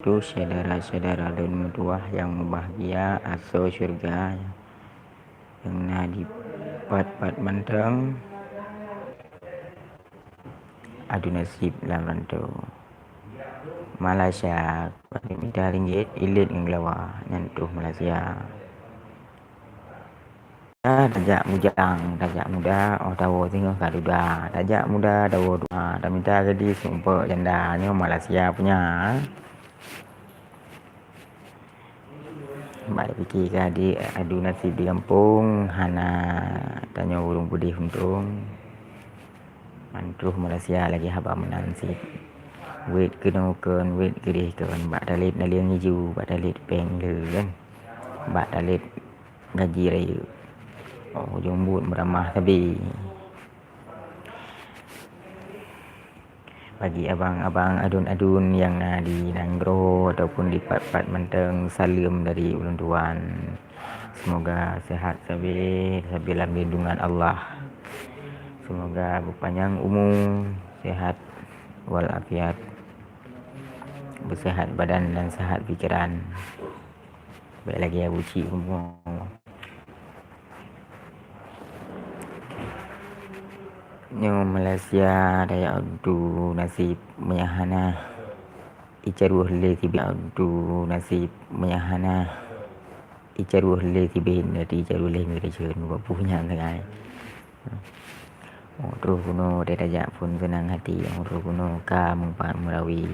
Itu saudara-saudara dan mertua yang bahagia atau syurga yang di pat-pat menteng adu nasib dalam rantu Malaysia minta ringgit ilit ngelawa nyentuh Malaysia tajak mujang tajak muda tahu tengok kaduda tajak muda tahu dah minta jadi sumpah jandanya Malaysia punya. Baik fikir ke adik adu nasib di kampung hana tanya urung putih untung mantuh Malaysia lagi haba menansib wait kenukan wait kedih kan bak dalit naliang hijau bak dalit peng le kan bak dalit gaji raya jumbut meramah tabi bagi abang-abang adun-adun yang di Nanggro ataupun di part-part menteng salam dari ulun tuan, semoga sehat stabil dalam lindungan Allah, semoga berpanjang umur, sehat walafiat, bersehat badan dan sehat fikiran. Baik lagi ya buci semua. Nyo Malaysia daya adu nasib menyahana icaruh le tibi adu nasib menyahana icaruh le tibi dari icaruh le ngerejeun punya ngai terus kuno dia tajak pun senang hati yang terus kuno ka mengpan merawi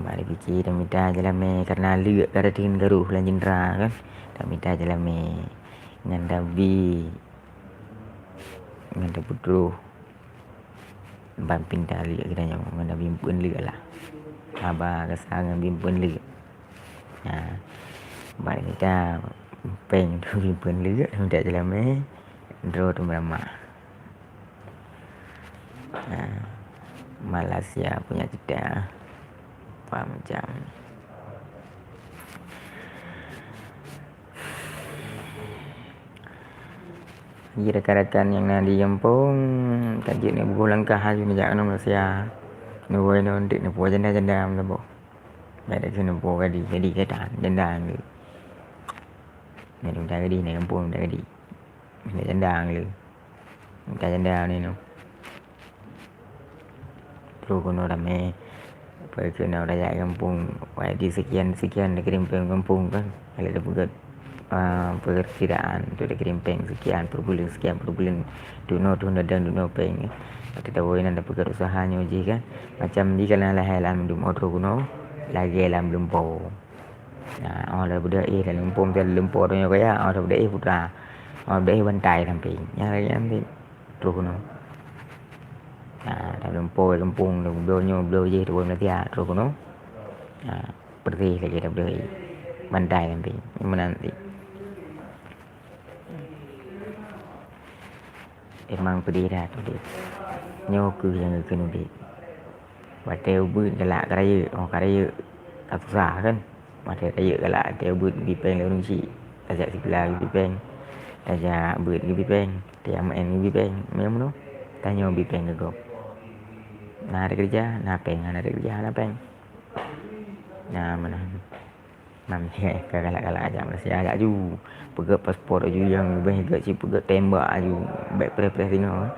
balik fikir dan minta jalame karena liuk karatin garuh lan jendra kan dan minta jalame ngan dabi ngan putruh ban pindah liuk kita nyo ngan bimpun liuk lah aba kesangan bimpun liuk balik kita peng tu bimpun liuk minta jalame dro tu berama Malaysia punya cerita apa macam rekan-rekan yang di kampung tajuk ni buku langkah haju ni jangan Malaysia nuai nondik ni puas janda-janda melabu baik dak sini puas jadi ketan janda ni dum dah di ni kampung dah di ni janda ni kan janda ni no terus kono rame pergi nak raya kampung di sekian negeri kampung kan kalau ada buat perkiraan tu ada kerimpeng sekian per bulan duno dan duno peng kita tahu ini ada pekerja usahanya uji kan macam di kalau lah halam dum otro kuno lagi dalam lempo orang budak dalam lempo dalam lempo tu kaya orang budak putra orang budak bantai sampai nyari nanti terus kuno dalam lempo kampung belonyo je tu nanti terus kuno pergi lagi dah budak bantai sampai menanti emang pedih dah tu dia nyoku yang kena dia batai ubud galak karaya karaya tak susah kan batai raya galak batai ubud di peng lalu si tajak sebelah di peng tajak ubud di peng tajak main di peng memang tu tanya di peng ke kau nah ada kerja nah peng ada kerja nah peng nah mana mamnya galak-galak aja Malaysia agak ju pegat pasport aju yang lebih agak si pegat tembak aju baik press tengok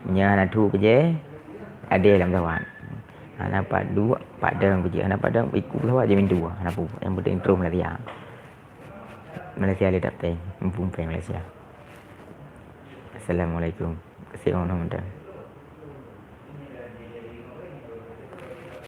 punya anak tu kerja ada dalam kawan anak dua padang kerja anak padang ikut lawat je mintu anak pu yang penting intro Malaysia le dapat mumpung Malaysia. Assalamualaikum kasih orang